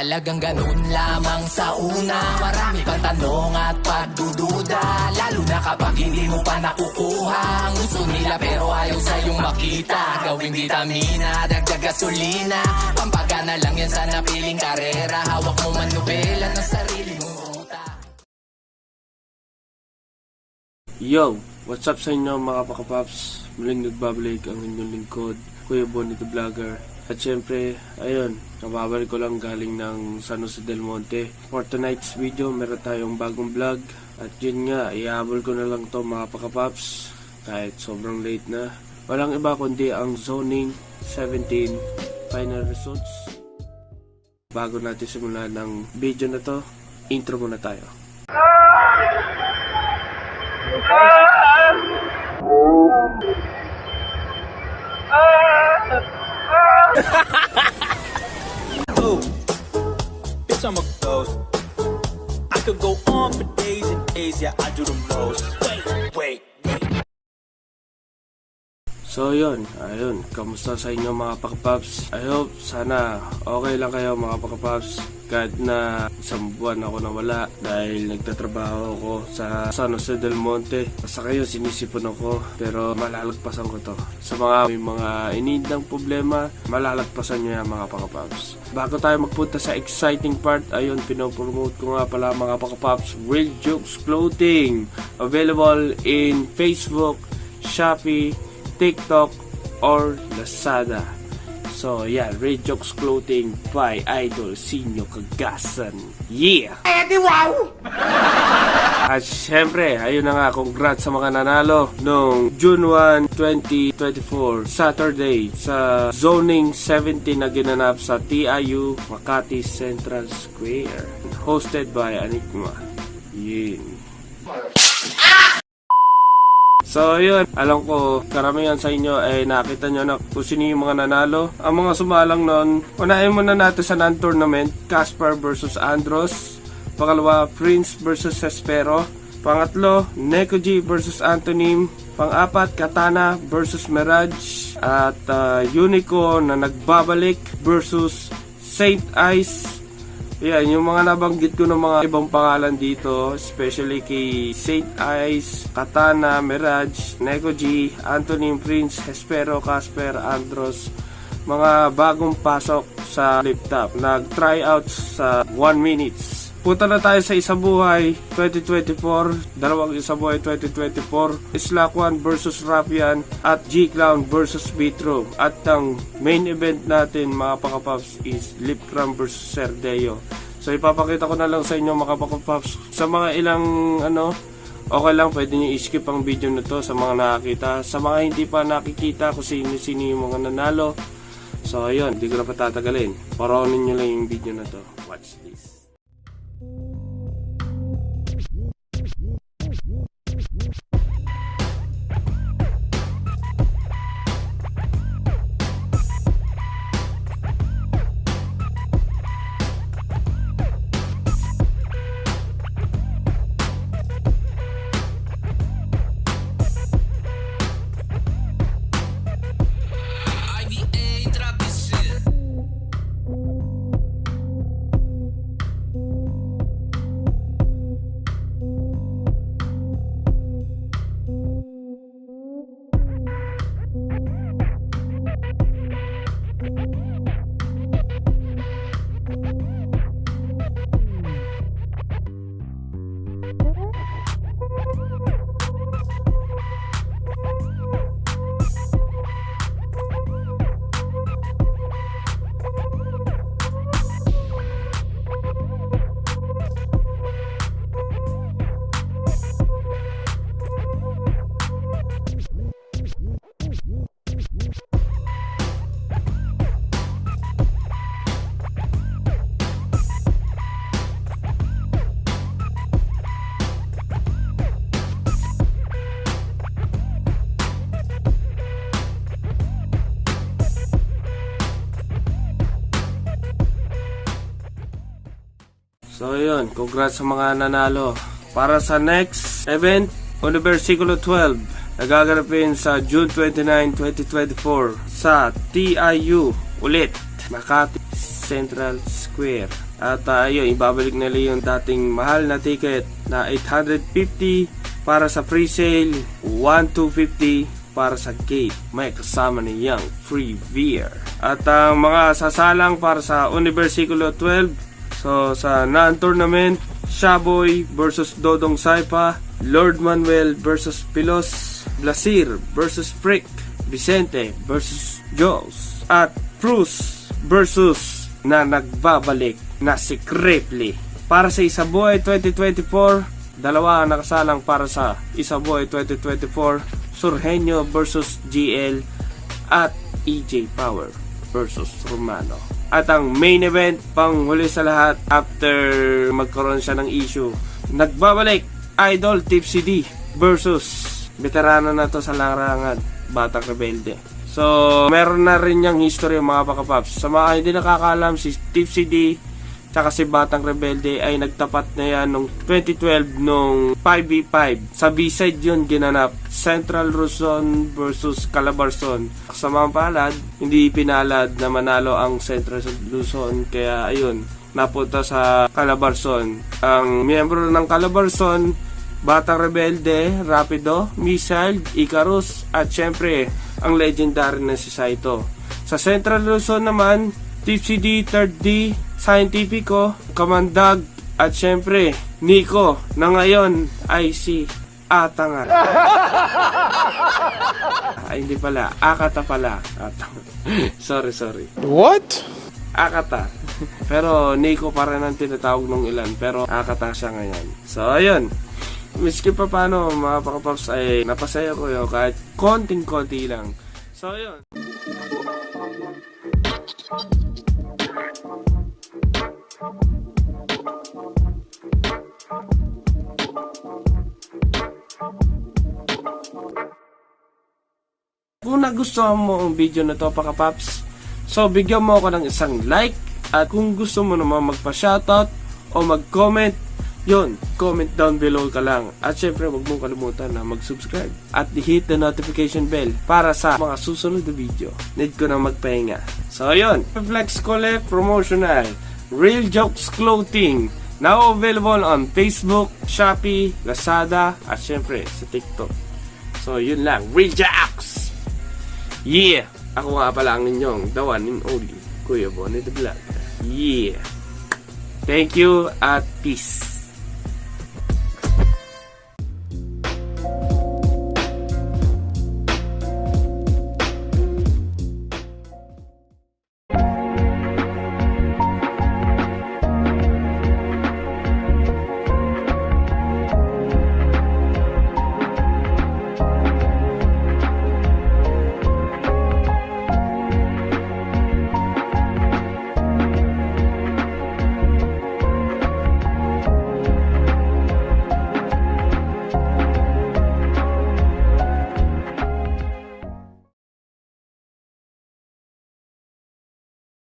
talagang ganun lamang sa una. Marami pang tanong at pagdududa, lalo na kapag hindi mo pa nakukuha ang gusto nila pero ayaw sa'yong makita. Gawing vitamina, dagdag gasolina, pampagana lang yan sa napiling karera. Hawak mo man nobela ng sarili mong ruta. Yo! What's up sa inyo mga pakapaps? Muling nagbabalik ang inyong lingkod, Kuya Bonnie the Vlogger. At syempre, ayun, nababalik ko lang galing ng San Jose del Monte. For tonight's video, meron tayong bagong vlog. At yun nga, ihabol ko na lang to mga pakapaps, kahit sobrang late na. Walang iba kundi ang Zoning 17 final results. Bago natin simulan ng video na to, intro muna tayo. Oh, bitch, I'm a ghost. I could go on for days and days, yeah, I do the most. Wait. So yun, ayun, kamusta sa inyo mga pakapaps? I hope sana okay lang kayo mga pakapaps. Kahit na isang buwan ako nawala dahil nagtatrabaho ako sa San Jose del Monte. Basta kayo sinisipon ako pero malalagpasan ko to. Sa mga may mga inindang problema, malalagpasan nyo yan mga pakapaps. Bago tayo magpunta sa exciting part, ayun, pinopromote ko nga pala mga pakapaps, Real Jokes Clothing. Available in Facebook, Shopee, TikTok, or Lazada. So, yeah, Red Jokes Clothing by Idol Sinyo Cagasan. Yeah! Wow! At syempre, ayun na nga, congrats sa mga nanalo noong June 1, 2024, Saturday, sa Zoning 17 na ginanap sa TIU Makati Central Square. Hosted by Enigma. Yeah. So yun, alam ko karamihan sa inyo ay nakita nyo na kung sino yung mga nanalo. Ang mga sumalang nun, unahin muna natin sa non-tournament, Casper vs Andros. Pangalawa, Prince vs Espero. Pangatlo, Nekoji vs Antonym. Pang-apat, Katana vs Mirage. At Unico na nagbabalik versus Saint Ice. Yan, yung mga nabanggit ko ng mga ibang pangalan dito, especially kay Saint Ice, Katana, Mirage, Nekoji, Antonym, Prince, Espero, Casper, Andros, mga bagong pasok sa lip top. Nag-tryouts sa 1 minutes. Punta na tayo sa Isabuhay 2024, dalawang Isabuhay 2024, Islakwan versus Rafian at G-Clown versus Vitro. At ang main event natin mga pakapaps is Lipcram versus Cerdeo. So ipapakita ko na lang sa inyo mga pakapaps. Sa mga ilang okay lang, pwede nyo i-skip ang video na to sa mga nakakita. Sa mga hindi pa nakikita kung sino yung mga nanalo. So ayun, hindi ko na patatagalin. Paroonin nyo lang yung video na to. Watch this. So yun, congrats sa mga nanalo. Para sa next event, Universikulo 12, nagaganapin sa June 29, 2024 sa TIU ulit, Makati Central Square. At yun, ibabalik nila yung dating mahal na ticket na 850 para sa pre-sale, 1,250 para sa gate. May kasama niyang free beer. At ang mga sasalang para sa Universikulo 12, so sa non-tournament, Shaboy versus Dodong Saipa, Lord Manuel versus Pilos, Blasir versus Frick, Vicente versus Jules, at Cruz versus na nagbabalik na si Cripley. Para sa Isabuhay 2024, dalawa ang nakasalang para sa Isabuhay 2024, Surgenio versus GL at EJ Power versus Romano. At ang main event, pang huli sa lahat, after magkaroon siya ng issue, nagbabalik Idol Tipsy D versus veterano na to sa larangan, Batang Rebelde. So, meron na rin yung history mga pakapaps. Sa mga hindi nakakaalam, si Tipsy D tsaka si Batang Rebelde ay nagtapat na yan noong 2012 nung 5v5. Sa B-side yun ginanap, Central Luzon versus Calabarzon. Sa mga palad, hindi pinalad na manalo ang Central Luzon, kaya ayun, napunta sa Calabarzon. Ang miyembro ng Calabarzon, Batang Rebelde, Rapido, Missile, Icarus, at syempre ang legendary na si Saito. Sa Central Luzon naman, Tipsy D, 3rd D, Scientifico, Kamandag, at syempre Nico na ngayon ay si Atanga. Ay, hindi pala, Akata pala. sorry. What? Akata. Pero Nico pa rin ang tinatawag ng ilan, pero Akata siya ngayon. So ayun, miski pa paano mga pakapaps ay napasaya ko yun kahit konting-konti lang. So ayun. Kung nagustuhan mo ang video na to pakapaps, so bigyan mo ako ng isang like, at kung gusto mo naman magpa-shoutout o mag-comment, yun, comment down below ka lang. At syempre huwag mong kalimutan na mag-subscribe at hit the notification bell para sa mga susunod na video. Need ko na magpahinga. So yun, Flex Collect Promotional Real Jokes Clothing, now available on Facebook, Shopee, Lazada, at syempre sa TikTok. So yun lang, Real Jokes! Yeah! Ako nga pala ang inyong the one and only Kuya Bonnie the Vlog. Yeah! Thank you at peace!